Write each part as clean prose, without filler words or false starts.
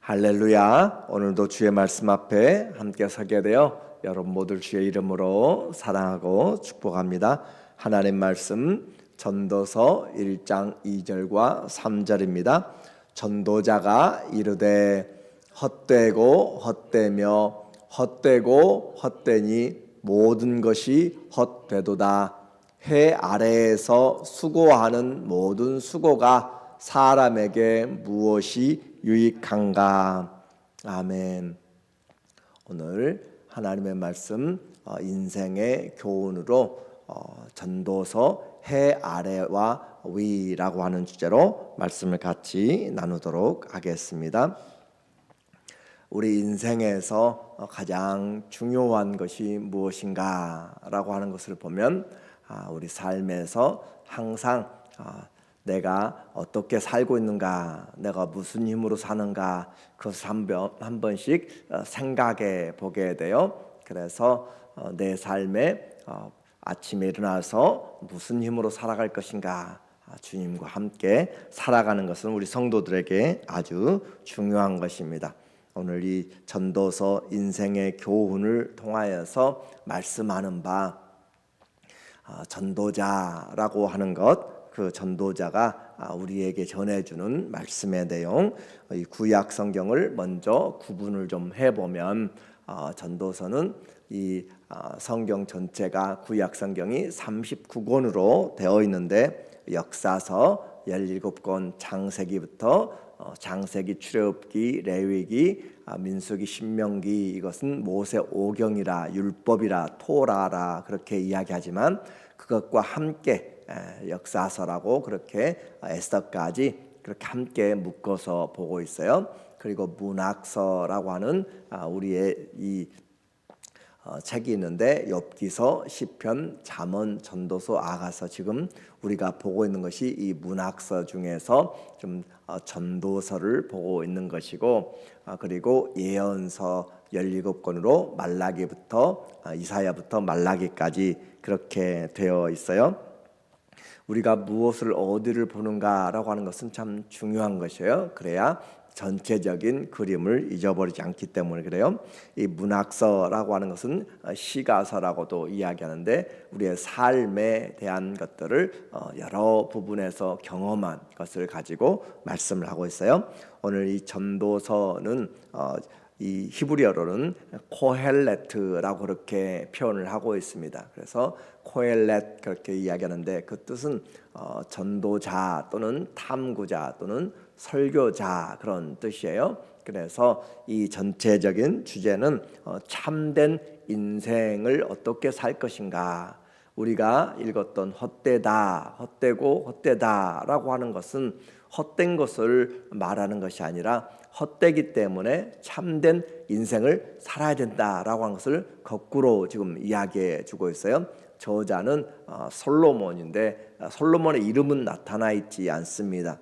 할렐루야. 오늘도 주의 말씀 앞에 함께 서게 되어 여러분 모두 주의 이름으로 사랑하고 축복합니다. 하나님 말씀 전도서 1장 2절과 3절입니다. 전도자가 이르되 헛되고 헛되며 헛되고 헛되니 모든 것이 헛되도다. 해 아래에서 수고하는 모든 수고가 사람에게 무엇이 유익한가. 아멘. 오늘 하나님의 말씀 인생의 교훈으로 전도서 해 아래와 위라고 하는 주제로 말씀을 같이 나누도록 하겠습니다. 우리 인생에서 가장 중요한 것이 무엇인가라고 하는 것을 보면 우리 삶에서 항상 내가 어떻게 살고 있는가, 내가 무슨 힘으로 사는가, 그것을 한 번씩 생각해 보게 돼요. 그래서 내 삶에 아침에 일어나서 무슨 힘으로 살아갈 것인가, 주님과 함께 살아가는 것은 우리 성도들에게 아주 중요한 것입니다. 오늘 이 전도서 인생의 교훈을 통하여서 말씀하는 바 전도자라고 하는 것, 그 전도자가 우리에게 전해주는 말씀의 내용, 이 구약 성경을 먼저 구분을 좀 해보면 전도서는 이 성경 전체가 구약 성경이 39권으로 되어 있는데 역사서 17권, 창세기, 출애굽기, 레위기, 민수기, 신명기, 이것은 모세 오경이라 율법이라 토라라 그렇게 이야기하지만 그것과 함께 역사서라고 그렇게 에스더까지 그렇게 함께 묶어서 보고 있어요. 그리고 문학서라고 하는 우리의 이 책이 있는데 욥기서, 시편, 잠언, 전도서, 아가서, 지금 우리가 보고 있는 것이 이 문학서 중에서 좀 전도서를 보고 있는 것이고, 그리고 예언서 17권으로 말라기부터 이사야부터 말라기까지 그렇게 되어 있어요. 우리가 무엇을 어디를 보는가라고 하는 것은 참 중요한 것이에요. 그래야 전체적인 그림을 잊어버리지 않기 때문에 그래요. 이 문학서라고 하는 것은 시가서라고도 이야기하는데 우리의 삶에 대한 것들을 여러 부분에서 경험한 것을 가지고 말씀을 하고 있어요. 오늘 이 전도서는 이 히브리어로는 코헬레트라고 그렇게 표현을 하고 있습니다. 그래서 코헬렛 그렇게 이야기하는데 그 뜻은 전도자 또는 탐구자 또는 설교자 그런 뜻이에요. 그래서 이 전체적인 주제는 참된 인생을 어떻게 살 것인가. 우리가 읽었던 헛되고 헛되다라고 하는 것은 헛된 것을 말하는 것이 아니라 헛되기 때문에 참된 인생을 살아야 된다라고 하는 것을 거꾸로 지금 이야기해 주고 있어요. 저자는 솔로몬인데 솔로몬의 이름은 나타나 있지 않습니다.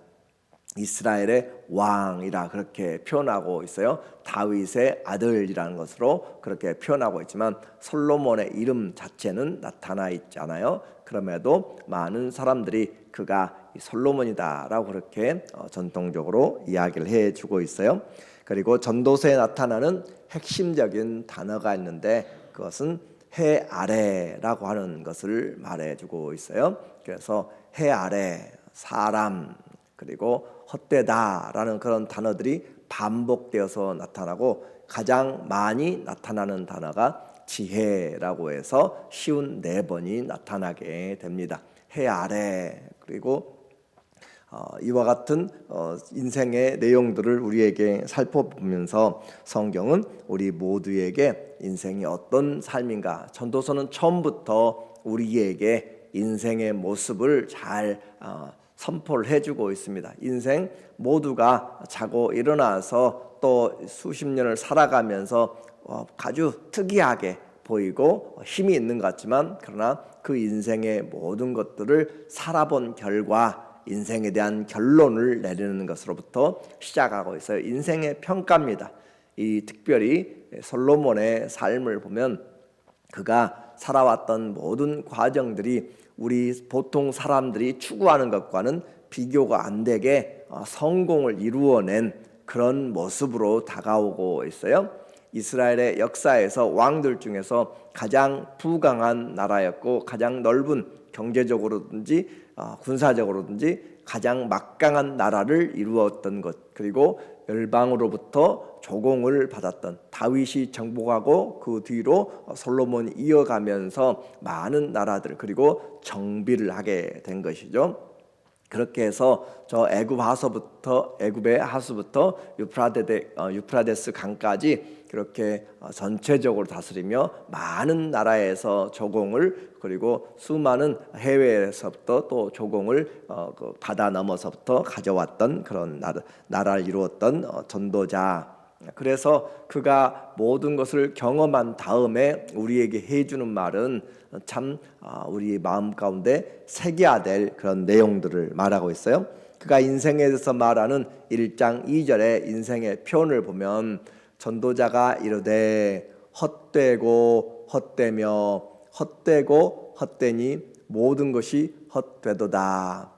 이스라엘의 왕이라 그렇게 표현하고 있어요. 다윗의 아들이라는 것으로 그렇게 표현하고 있지만 솔로몬의 이름 자체는 나타나 있지 않아요. 그럼에도 많은 사람들이 그가 솔로몬이다라고 그렇게 전통적으로 이야기를 해주고 있어요. 그리고 전도서에 나타나는 핵심적인 단어가 있는데 그것은 해 아래라고 하는 것을 말해주고 있어요. 그래서 해 아래, 사람, 그리고 헛되다라는 그런 단어들이 반복되어서 나타나고 가장 많이 나타나는 단어가 지혜라고 해서 쉬운 4번이 나타나게 됩니다. 해 아래, 그리고 이와 같은 인생의 내용들을 우리에게 살펴보면서 성경은 우리 모두에게 인생이 어떤 삶인가, 전도서는 처음부터 우리에게 인생의 모습을 잘 선포를 해주고 있습니다. 인생 모두가 자고 일어나서 또 수십 년을 살아가면서 아주 특이하게 보이고 힘이 있는 것 같지만 그러나 그 인생의 모든 것들을 살아본 결과 인생에 대한 결론을 내리는 것으로부터 시작하고 있어요. 인생의 평가입니다. 이 특별히 솔로몬의 삶을 보면 그가 살아왔던 모든 과정들이 우리 보통 사람들이 추구하는 것과는 비교가 안 되게 성공을 이루어낸 그런 모습으로 다가오고 있어요. 이스라엘의 역사에서 왕들 중에서 가장 부강한 나라였고 가장 넓은 경제적으로든지 군사적으로든지 가장 막강한 나라를 이루었던 것, 그리고 열방으로부터 조공을 받았던, 다윗이 정복하고 그 뒤로 솔로몬이 이어가면서 많은 나라들 그리고 정비를 하게 된 것이죠. 그렇게 해서 저 애굽의 하수부터 유프라데스 강까지 그렇게 전체적으로 다스리며 많은 나라에서 조공을, 그리고 수많은 해외에서부터 또 조공을 바다 넘어서부터 가져왔던 그런 나라를 이루었던 전도자. 그래서 그가 모든 것을 경험한 다음에 우리에게 해주는 말은 참 우리 마음 가운데 새겨야 될 그런 내용들을 말하고 있어요. 그가 인생에 대해서 말하는 1장 2절의 인생의 표현을 보면 전도자가 이르되 헛되고 헛되며 헛되고 헛되니 모든 것이 헛되도다.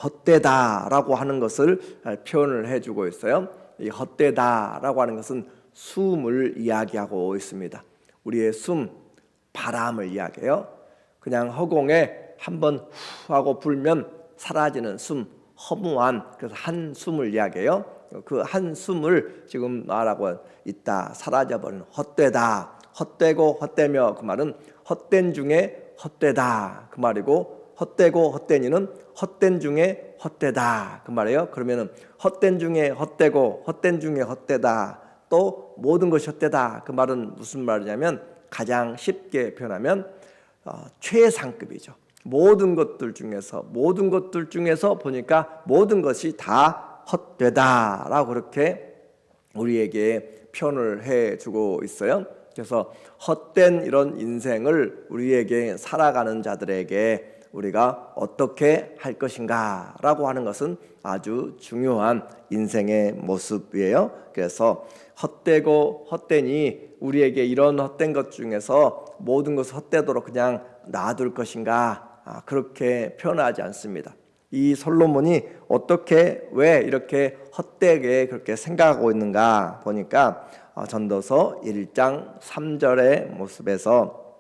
헛되다라고 하는 것을 표현을 해주고 있어요. 이 헛되다라고 하는 것은 숨을 이야기하고 있습니다. 우리의 숨, 바람을 이야기해요. 그냥 허공에 한번 후 하고 불면 사라지는 숨, 허무한, 그래서 한숨을 이야기해요. 그 한숨을 지금 말하고 있다. 사라져버리는 헛되다. 헛되고 헛되며, 그 말은 헛된 중에 헛되다 그 말이고, 헛되고 헛되니는 헛된 중에 헛되다 그 말이에요. 그러면은 헛된 중에 헛되고 헛된 중에 헛되다, 또 모든 것이 헛되다 그 말은 무슨 말이냐면, 가장 쉽게 표현하면 최상급이죠. 모든 것들 중에서 보니까 모든 것이 다 헛되다라고 그렇게 우리에게 표현을 해주고 있어요. 그래서 헛된 이런 인생을 우리에게 살아가는 자들에게 우리가 어떻게 할 것인가 라고 하는 것은 아주 중요한 인생의 모습이에요. 그래서 헛되고 헛되니, 우리에게 이런 헛된 것 중에서 모든 것을 헛되도록 그냥 놔둘 것인가, 그렇게 표현하지 않습니다. 이 솔로몬이 어떻게, 왜 이렇게 헛되게 그렇게 생각하고 있는가 보니까 전도서 1장 3절의 모습에서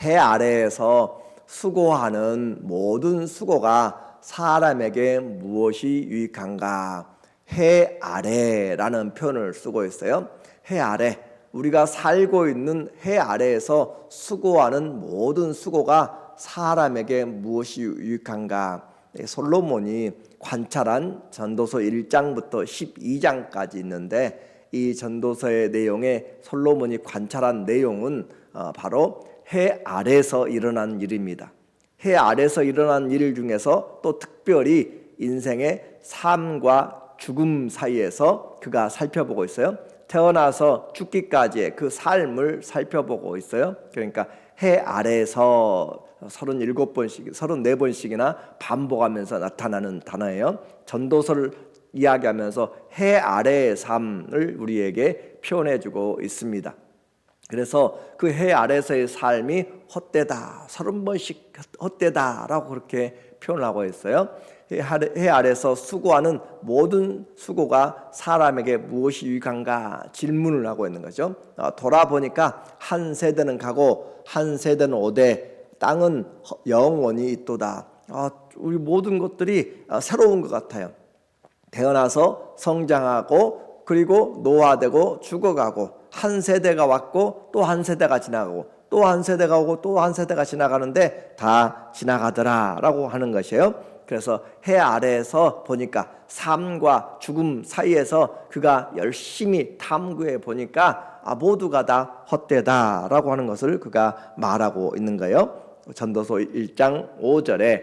해 아래에서 수고하는 모든 수고가 사람에게 무엇이 유익한가, 해 아래라는 표현을 쓰고 있어요. 해 아래, 우리가 살고 있는 해 아래에서 수고하는 모든 수고가 사람에게 무엇이 유익한가. 솔로몬이 관찰한 전도서 1장부터 12장까지 있는데, 이 전도서의 내용에 솔로몬이 관찰한 내용은 바로 해 아래에서 일어난 일입니다. 해 아래에서 일어난 일 중에서 또 특별히 인생의 삶과 죽음 사이에서 그가 살펴보고 있어요. 태어나서 죽기까지의 그 삶을 살펴보고 있어요. 그러니까 해 아래에서 37번씩, 34번씩이나 반복하면서 나타나는 단어예요. 전도서를 이야기하면서 해 아래의 삶을 우리에게 표현해주고 있습니다. 그래서 그 해 아래서의 삶이 헛되다, 30번씩 헛되다라고 그렇게 표현하고 있어요. 해 아래서 수고하는 모든 수고가 사람에게 무엇이 유익한가 질문을 하고 있는 거죠. 돌아보니까 한 세대는 가고 한 세대는 오되 땅은 영원히 있도다. 우리 모든 것들이 새로운 것 같아요. 태어나서 성장하고 그리고 노화되고 죽어가고, 한 세대가 왔고 또 한 세대가 지나가고 또 한 세대가 오고 또 한 세대가 지나가는데 다 지나가더라라고 하는 것이에요. 그래서 해 아래에서 보니까 삶과 죽음 사이에서 그가 열심히 탐구해 보니까 모두가 다 헛되다라고 하는 것을 그가 말하고 있는 거예요. 전도서 1장 5절에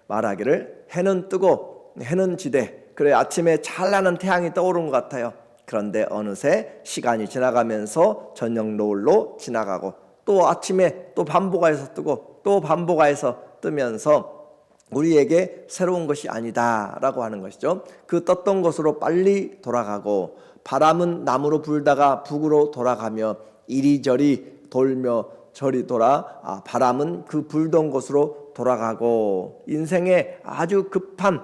말하기를 해는 뜨고 해는 지되, 그래 아침에 찬란한 태양이 떠오른 것 같아요. 그런데 어느새 시간이 지나가면서 저녁 노을로 지나가고, 또 아침에 또 반복하여서 뜨고 또 반복하여서 뜨면서 우리에게 새로운 것이 아니다라고 하는 것이죠. 그 떴던 곳으로 빨리 돌아가고, 바람은 남으로 불다가 북으로 돌아가며 이리저리 돌며 저리 돌아 바람은 그 불던 곳으로 돌아가고, 인생에 아주 급한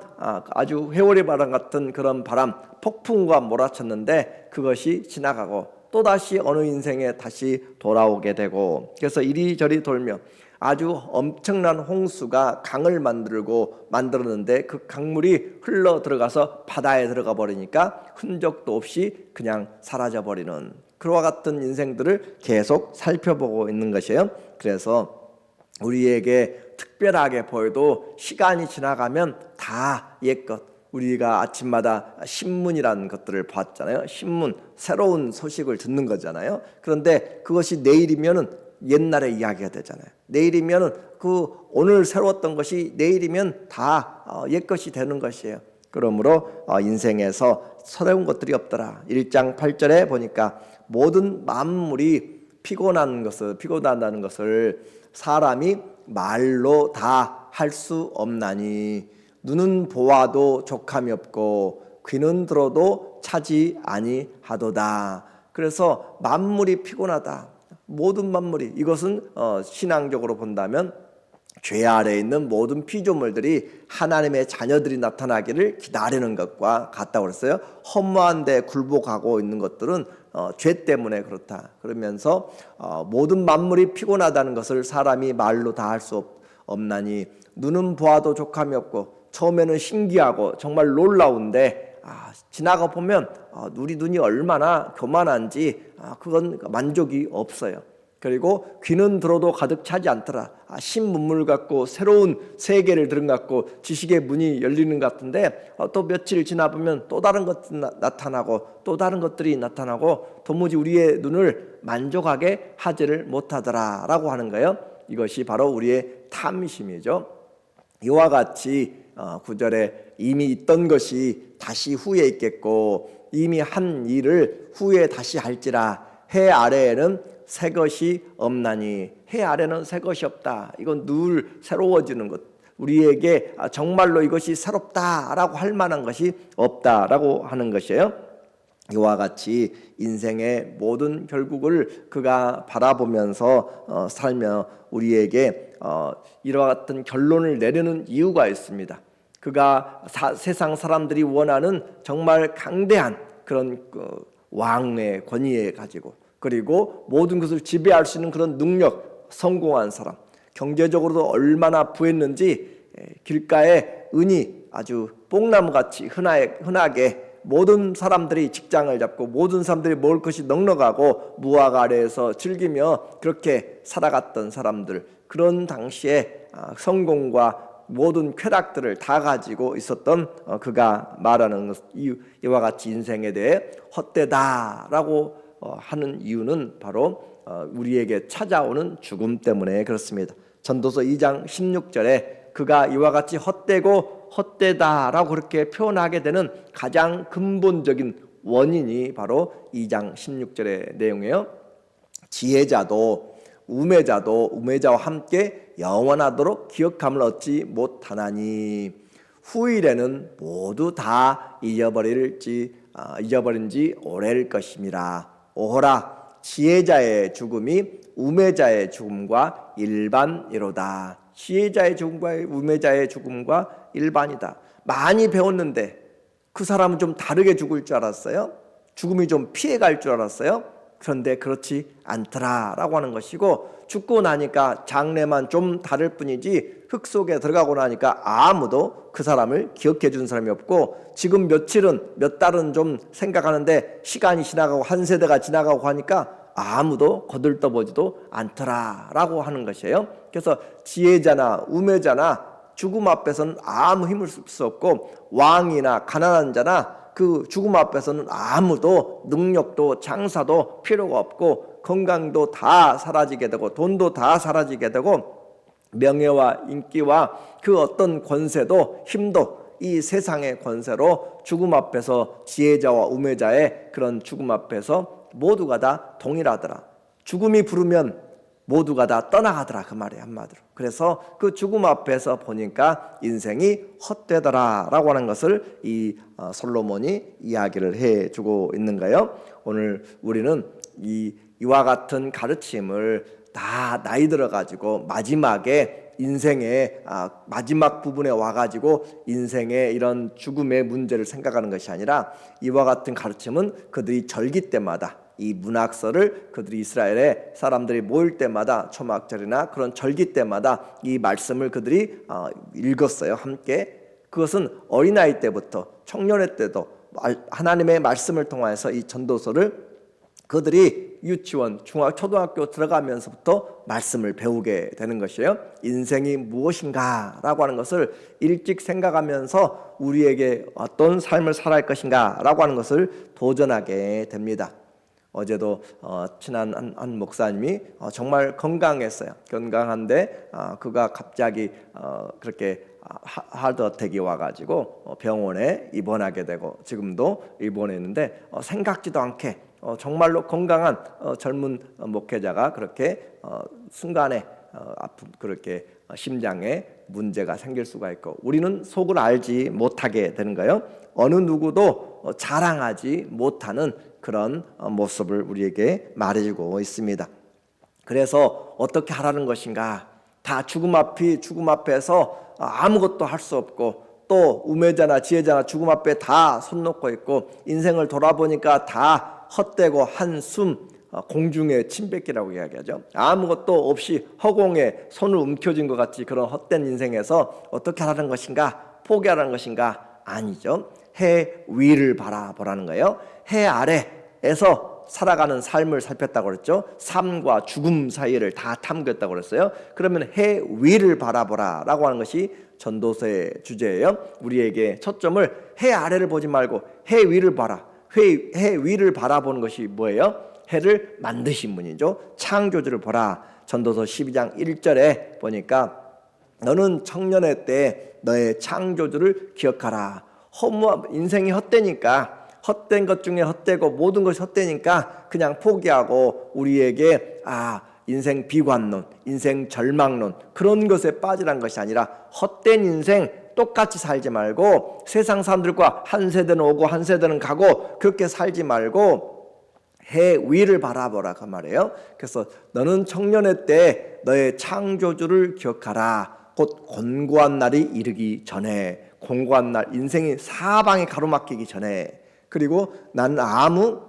아주 회오리 바람 같은 그런 바람, 폭풍과 몰아쳤는데 그것이 지나가고 또다시 어느 인생에 다시 돌아오게 되고, 그래서 이리저리 돌며 아주 엄청난 홍수가 강을 만들었는데 그 강물이 흘러 들어가서 바다에 들어가 버리니까 흔적도 없이 그냥 사라져 버리는, 그와 같은 인생들을 계속 살펴보고 있는 것이에요. 그래서 우리에게 특별하게 보여도 시간이 지나가면 다 옛것, 우리가 아침마다 신문이라는 것들을 봤잖아요. 신문, 새로운 소식을 듣는 거잖아요. 그런데 그것이 내일이면은 옛날의 이야기가 되잖아요. 내일이면은 그 오늘 새로웠던 것이 내일이면 다 옛것이 되는 것이에요. 그러므로 인생에서 새로운 것들이 없더라. 1장 8절에 보니까 모든 만물이 피곤하다는 것을 사람이 말로 다 할 수 없나니 눈은 보아도 족함이 없고 귀는 들어도 차지 아니하도다. 그래서 만물이 피곤하다. 모든 만물이, 이것은 신앙적으로 본다면 죄 아래에 있는 모든 피조물들이 하나님의 자녀들이 나타나기를 기다리는 것과 같다고 그랬어요. 허무한 데 굴복하고 있는 것들은 죄 때문에 그렇다. 그러면서 모든 만물이 피곤하다는 것을 사람이 말로 다 할 수 없나니 눈은 보아도 족함이 없고, 처음에는 신기하고 정말 놀라운데 지나가 보면 우리 눈이 얼마나 교만한지 그건 만족이 없어요. 그리고 귀는 들어도 가득 차지 않더라. 신문물 같고 새로운 세계를 들은 것 같고 지식의 문이 열리는 것 같은데 또 며칠 지나 보면 또 다른 것들이 나타나고 또 다른 것들이 나타나고 도무지 우리의 눈을 만족하게 하지를 못하더라 라고 하는 거예요. 이것이 바로 우리의 탐심이죠. 이와 같이 9절에 이미 있던 것이 다시 후에 있겠고 이미 한 일을 후에 다시 할지라 해 아래에는 새 것이 없나니, 해 아래는 새 것이 없다. 이건 늘 새로워지는 것, 우리에게 정말로 이것이 새롭다라고 할 만한 것이 없다라고 하는 것이에요. 이와 같이 인생의 모든 결국을 그가 바라보면서 살며 우리에게 이와 같은 결론을 내리는 이유가 있습니다. 그가 세상 사람들이 원하는 정말 강대한 그런 왕의 권위에 가지고, 그리고 모든 것을 지배할 수 있는 그런 능력, 성공한 사람, 경제적으로도 얼마나 부했는지 길가에 은이 아주 뽕나무같이 흔하게 모든 사람들이 직장을 잡고 모든 사람들이 먹을 것이 넉넉하고 무화과 아래에서 즐기며 그렇게 살아갔던 사람들, 그런 당시에 성공과 모든 쾌락들을 다 가지고 있었던 그가 말하는 이와 같이 인생에 대해 헛되다라고 하는 이유는 바로 우리에게 찾아오는 죽음 때문에 그렇습니다. 전도서 2장 16절에 그가 이와 같이 헛되고 헛되다라고 그렇게 표현하게 되는 가장 근본적인 원인이 바로 2장 16절의 내용이에요. 지혜자도 우매자와 함께 영원하도록 기억함을 얻지 못하나니 후일에는 모두 다 잊어버린 지 오래일 것임이라. 오호라, 지혜자의 죽음이 우매자의 죽음과 일반이로다. 지혜자의 죽음과 우매자의 죽음과 일반이다. 많이 배웠는데 그 사람은 좀 다르게 죽을 줄 알았어요. 죽음이 좀 피해갈 줄 알았어요. 그런데 그렇지 않더라라고 하는 것이고, 죽고 나니까 장래만 좀 다를 뿐이지 흙 속에 들어가고 나니까 아무도 그 사람을 기억해 준 사람이 없고, 지금 며칠은 몇 달은 좀 생각하는데 시간이 지나가고 한 세대가 지나가고 하니까 아무도 거들떠보지도 않더라라고 하는 것이에요. 그래서 지혜자나 우매자나 죽음 앞에서는 아무 힘을 쓸 수 없고, 왕이나 가난한 자나 그 죽음 앞에서는 아무도 능력도 장사도 필요가 없고, 건강도 다 사라지게 되고 돈도 다 사라지게 되고 명예와 인기와 그 어떤 권세도 힘도 이 세상의 권세로 죽음 앞에서 지혜자와 우매자의 그런 죽음 앞에서 모두가 다 동일하더라. 죽음이 부르면 모두가 다 떠나가더라, 그 말이 한마디로. 그래서 그 죽음 앞에서 보니까 인생이 헛되더라라고 하는 것을 이 솔로몬이 이야기를 해주고 있는 거예요. 오늘 우리는 이와 같은 가르침을 다 나이 들어가지고 마지막에 인생의 마지막 부분에 와가지고 인생의 이런 죽음의 문제를 생각하는 것이 아니라 이와 같은 가르침은 그들이 절기 때마다 이 문학서를 그들이 이스라엘의 사람들이 모일 때마다 초막절이나 그런 절기 때마다 이 말씀을 그들이 읽었어요. 함께. 그것은 어린아이 때부터 청년의 때도 하나님의 말씀을 통해서 이 전도서를 그들이 유치원, 중학, 초등학교 들어가면서부터 말씀을 배우게 되는 것이에요. 인생이 무엇인가라고 하는 것을 일찍 생각하면서 우리에게 어떤 삶을 살아갈 것인가라고 하는 것을 도전하게 됩니다. 어제도 친한 한 목사님이 정말 건강했어요. 건강한데 그가 갑자기 그렇게 하드어택이 와가지고 병원에 입원하게 되고 지금도 입원해 있는데 생각지도 않게 정말로 건강한 젊은 목회자가 그렇게 순간에 아픈 그렇게 심장에 문제가 생길 수가 있고 우리는 속을 알지 못하게 되는 거예요. 어느 누구도 자랑하지 못하는 그런 모습을 우리에게 말해주고 있습니다. 그래서 어떻게 하라는 것인가? 다 죽음 앞에서 아무것도 할 수 없고 또 우매자나 지혜자나 죽음 앞에 다 손 놓고 있고 인생을 돌아보니까 다 헛되고 한숨 공중의 침뱉기라고 이야기하죠. 아무것도 없이 허공에 손을 움켜쥔 것 같이 그런 헛된 인생에서 어떻게 하라는 것인가? 포기하라는 것인가? 아니죠. 해 위를 바라보라는 거예요. 해 아래에서 살아가는 삶을 살폈다고 그랬죠. 삶과 죽음 사이를 다 탐구했다고 그랬어요. 그러면 해 위를 바라보라라고 하는 것이 전도서의 주제예요. 우리에게 초점을 해 아래를 보지 말고 해 위를 봐라. 해 위를 바라보는 것이 뭐예요? 해를 만드신 분이죠. 창조주를 보라. 전도서 12장 1절에 보니까 너는 청년의 때 너의 창조주를 기억하라. 인생이 헛되니까 헛된 것 중에 헛되고 모든 것이 헛되니까 그냥 포기하고 우리에게 인생 비관론, 인생 절망론 그런 것에 빠지란 것이 아니라 헛된 인생 똑같이 살지 말고 세상 사람들과 한 세대는 오고 한 세대는 가고 그렇게 살지 말고 해 위를 바라보라 그 말이에요. 그래서 너는 청년의 때 너의 창조주를 기억하라. 곧 곤고한 날이 이르기 전에 곤고한 날 인생이 사방에 가로막히기 전에 그리고 나는 아무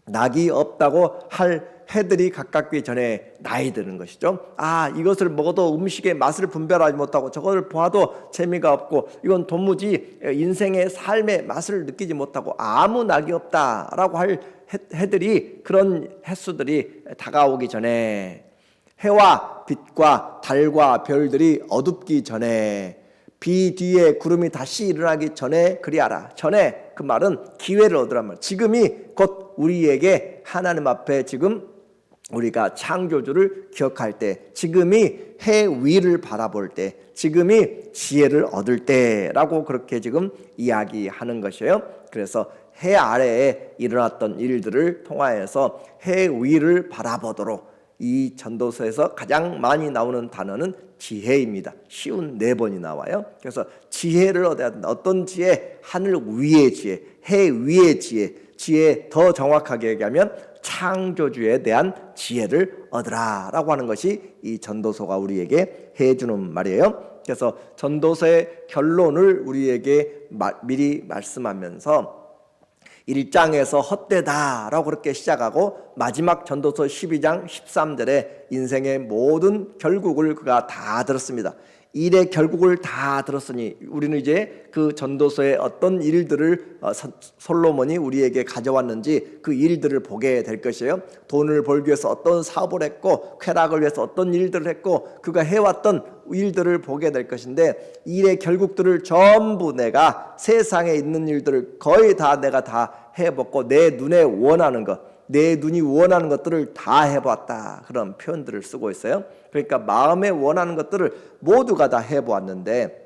낙이 없다고 할 해들이 가깝기 전에 나이 드는 것이죠. 이것을 먹어도 음식의 맛을 분별하지 못하고 저것을 보아도 재미가 없고 이건 도무지 인생의 삶의 맛을 느끼지 못하고 아무 낙이 없다라고 할 해들이 그런 횟수들이 다가오기 전에 해와 빛과 달과 별들이 어둡기 전에 비 뒤에 구름이 다시 일어나기 전에 그리하라. 전에 그 말은 기회를 얻으란 말. 지금이 곧 우리에게 하나님 앞에 지금 우리가 창조주를 기억할 때 지금이 해 위를 바라볼 때 지금이 지혜를 얻을 때라고 그렇게 지금 이야기하는 것이에요. 그래서 해 아래에 일어났던 일들을 통하여서 해 위를 바라보도록 이 전도서에서 가장 많이 나오는 단어는 지혜입니다. 쉬운 4번이 나와요. 그래서 지혜를 얻어야 된다. 어떤 지혜? 하늘 위의 지혜, 해 위의 지혜 더 정확하게 얘기하면 창조주에 대한 지혜를 얻으라라고 하는 것이 이 전도서가 우리에게 해주는 말이에요. 그래서 전도서의 결론을 우리에게 미리 말씀하면서 1장에서 헛되다라고 그렇게 시작하고 마지막 전도서 12장 13절에 인생의 모든 결국을 그가 다 들었습니다. 일의 결국을 다 들었으니 우리는 이제 그 전도서의 어떤 일들을 솔로몬이 우리에게 가져왔는지 그 일들을 보게 될 것이에요. 돈을 벌기 위해서 어떤 사업을 했고 쾌락을 위해서 어떤 일들을 했고 그가 해왔던 일들을 보게 될 것인데 일의 결국들을 전부 내가 세상에 있는 일들을 거의 다 내가 다 해봤고 내 눈에 원하는 것 내 눈이 원하는 것들을 다 해보았다 그런 표현들을 쓰고 있어요. 그러니까 마음에 원하는 것들을 모두가 다 해보았는데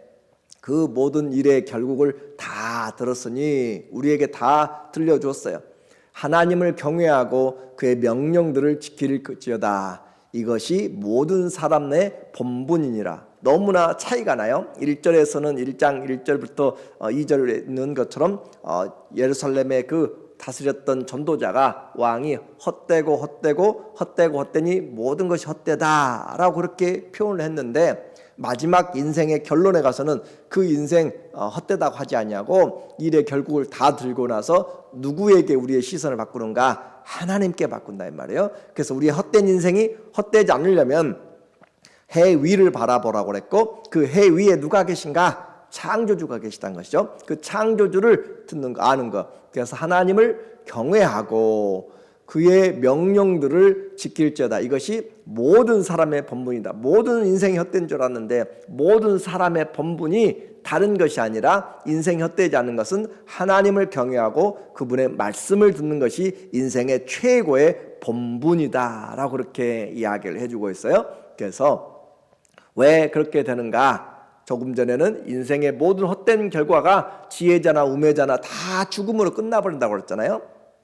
그 모든 일의 결국을 다 들었으니 우리에게 다 들려주었어요. 하나님을 경외하고 그의 명령들을 지킬지어다. 이것이 모든 사람의 본분이니라. 너무나 차이가 나요. 1절에서는 1장 1절부터 2절에 있는 것처럼 예루살렘의 그 다스렸던 전도자가 왕이 헛되고 헛되니 모든 것이 헛되다라고 그렇게 표현을 했는데 마지막 인생의 결론에 가서는 그 인생 헛되다고 하지 아니하고 일의 결국을 다 들고 나서 누구에게 우리의 시선을 바꾸는가? 하나님께 바꾼다 이 말이에요. 그래서 우리의 헛된 인생이 헛되지 않으려면 해 위를 바라보라고 그랬고, 그 해 위에 누가 계신가? 창조주가 계시다는 것이죠. 그 창조주를 듣는 거, 아는 거. 그래서 하나님을 경외하고 그의 명령들을 지킬지어다. 이것이 모든 사람의 본분이다. 모든 인생이 헛된 줄 알았는데 모든 사람의 본분이 다른 것이 아니라, 인생이 헛되지 않는 것은 하나님을 경외하고 그분의 말씀을 듣는 것이 인생의 최고의 본분이다 라고 그렇게 이야기를 해주고 있어요. 그래서 왜 그렇게 되는가? 조금 전에는 인생의 모든 헛된 결과가 지혜자나 우매자나 다 죽음으로 끝나버린다고 그랬잖아요.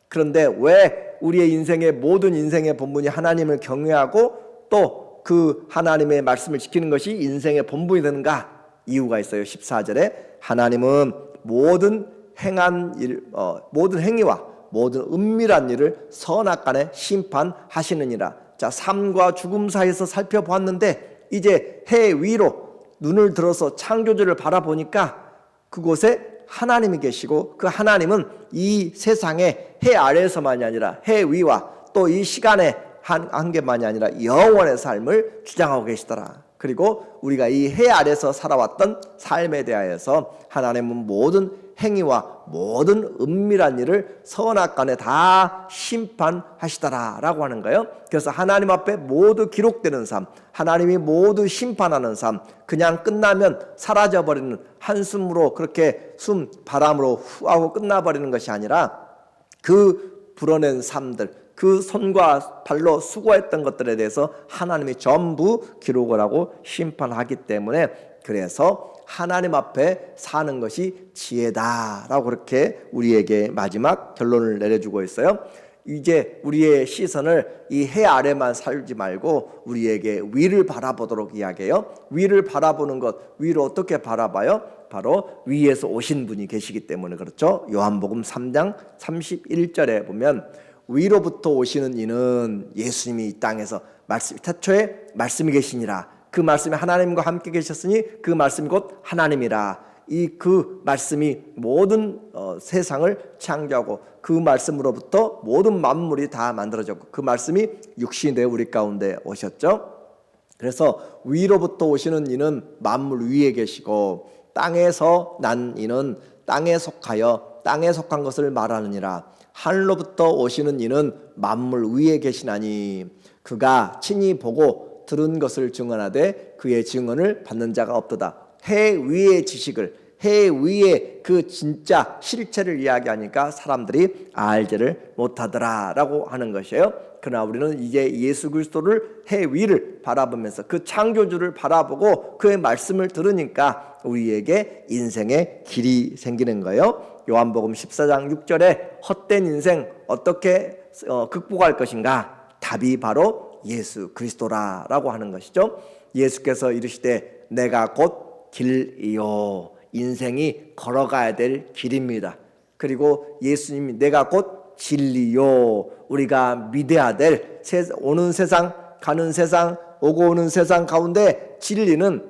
그런데 왜 우리의 인생의 모든 인생의 본분이 하나님을 경외하고 또 그 하나님의 말씀을 지키는 것이 인생의 본분이 되는가? 이유가 있어요. 14절에 하나님은 모든 행한 일, 모든 행위와 모든 은밀한 일을 선악간에 심판하시느니라. 자, 삶과 죽음 사이에서 살펴보았는데 이제 해 위로 눈을 들어서 창조주를 바라보니까 그곳에 하나님이 계시고, 그 하나님은 이 세상의 해 아래에서만이 아니라 해 위와 또 이 시간의 한 개만이 아니라 영원의 삶을 주장하고 계시더라. 그리고 우리가 이 해 아래에서 살아왔던 삶에 대하여서 하나님은 모든 행위와 모든 은밀한 일을 선악간에 다 심판하시더라 라고 하는 거예요. 그래서 하나님 앞에 모두 기록되는 삶, 하나님이 모두 심판하는 삶, 그냥 끝나면 사라져버리는 한숨으로 그렇게 바람으로 후하고 끝나버리는 것이 아니라 그 불어낸 삶들, 그 손과 발로 수고했던 것들에 대해서 하나님이 전부 기록을 하고 심판하기 때문에, 그래서 하나님 앞에 사는 것이 지혜다라고 그렇게 우리에게 마지막 결론을 내려주고 있어요. 이제 우리의 시선을 이 해 아래만 살지 말고 우리에게 위를 바라보도록 이야기해요. 위를 바라보는 것, 위를 어떻게 바라봐요? 바로 위에서 오신 분이 계시기 때문에 그렇죠. 요한복음 3장 31절에 보면 위로부터 오시는 이는 예수님이 이 땅에서 태초에 말씀이 계시니라. 그 말씀이 하나님과 함께 계셨으니 그 말씀이 곧 하나님이라. 그 말씀이 모든 세상을 창조하고 그 말씀으로부터 모든 만물이 다 만들어졌고 그 말씀이 육신이 되어 우리 가운데 오셨죠. 그래서 위로부터 오시는 이는 만물 위에 계시고, 땅에서 난 이는 땅에 속하여 땅에 속한 것을 말하느니라. 하늘로부터 오시는 이는 만물 위에 계시나니 그가 친히 보고 들은 것을 증언하되 그의 증언을 받는 자가 없도다. 해 위의 지식을, 해 위의 그 진짜 실체를 이야기하니까 사람들이 알지를 못하더라 라고 하는 것이에요. 그러나 우리는 이제 예수 그리스도를 해 위를 바라보면서 그 창조주를 바라보고 그의 말씀을 들으니까 우리에게 인생의 길이 생기는 거예요. 요한복음 14장 6절에 헛된 인생 어떻게 극복할 것인가? 답이 바로 예수 그리스도라 라고 하는 것이죠. 예수께서 이르시되 내가 곧 길이요, 인생이 걸어가야 될 길입니다. 그리고 예수님이 내가 곧 진리요, 우리가 믿어야 될 오는 세상 가는 세상 오고 오는 세상 가운데 진리는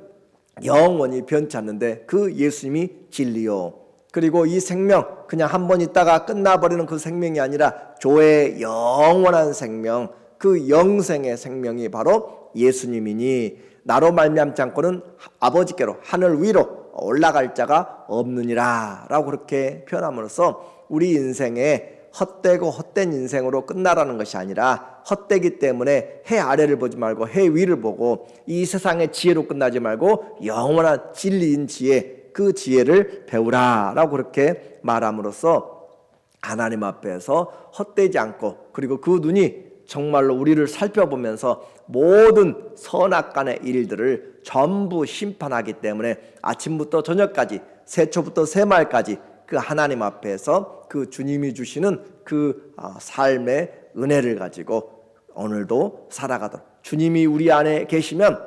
영원히 변치 않는데 그 예수님이 진리요. 그리고 이 생명 그냥 한 번 있다가 끝나버리는 그 생명이 아니라 조의 영원한 생명, 그 영생의 생명이 바로 예수님이니 나로 말미암지 않고는 아버지께로 하늘 위로 올라갈 자가 없느니라 라고 그렇게 표현함으로써 우리 인생에 헛되고 헛된 인생으로 끝나라는 것이 아니라, 헛되기 때문에 해 아래를 보지 말고 해 위를 보고 이 세상의 지혜로 끝나지 말고 영원한 진리인 지혜, 그 지혜를 배우라 라고 그렇게 말함으로써 하나님 앞에서 헛되지 않고, 그리고 그 눈이 정말로 우리를 살펴보면서 모든 선악간의 일들을 전부 심판하기 때문에 아침부터 저녁까지 새초부터 새말까지 그 하나님 앞에서 그 주님이 주시는 그 삶의 은혜를 가지고 오늘도 살아가도록, 주님이 우리 안에 계시면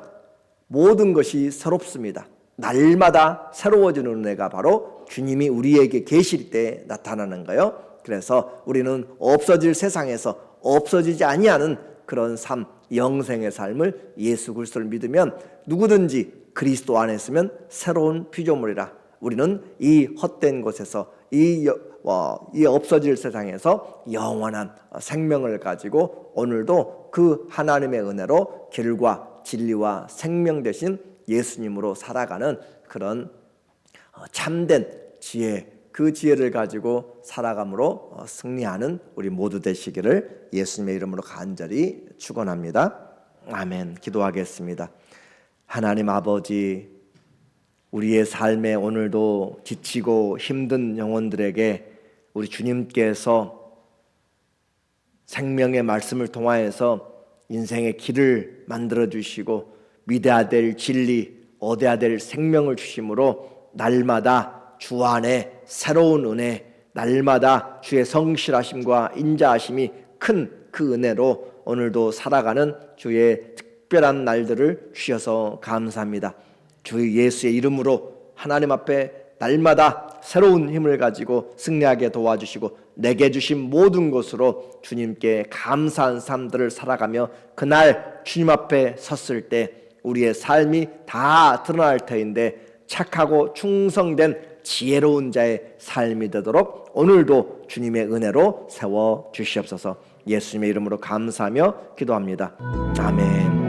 모든 것이 새롭습니다. 날마다 새로워지는 은혜가 바로 주님이 우리에게 계실 때 나타나는 거예요. 그래서 우리는 없어질 세상에서 없어지지 아니하는 그런 삶, 영생의 삶을 예수 그리스도를 믿으면 누구든지 그리스도 안에 있으면 새로운 피조물이라. 우리는 이 헛된 곳에서 이 없어질 세상에서 영원한 생명을 가지고 오늘도 그 하나님의 은혜로 길과 진리와 생명 되신 예수님으로 살아가는 그런 참된 지혜, 그 지혜를 가지고 살아감으로 승리하는 우리 모두 되시기를 예수님의 이름으로 간절히 축원합니다. 아멘. 기도하겠습니다. 하나님 아버지, 우리의 삶에 오늘도 지치고 힘든 영혼들에게 우리 주님께서 생명의 말씀을 통하여서 인생의 길을 만들어 주시고 믿어야 될 진리, 얻어야 될 생명을 주심으로 날마다 주 안에 새로운 은혜, 날마다 주의 성실하심과 인자하심이 큰 그 은혜로 오늘도 살아가는 주의 특별한 날들을 주셔서 감사합니다. 주 예수의 이름으로 하나님 앞에 날마다 새로운 힘을 가지고 승리하게 도와주시고 내게 주신 모든 것으로 주님께 감사한 삶들을 살아가며 그날 주님 앞에 섰을 때 우리의 삶이 다 드러날 터인데 착하고 충성된 지혜로운 자의 삶이 되도록 오늘도 주님의 은혜로 세워 주시옵소서. 예수님의 이름으로 감사하며 기도합니다. 아멘.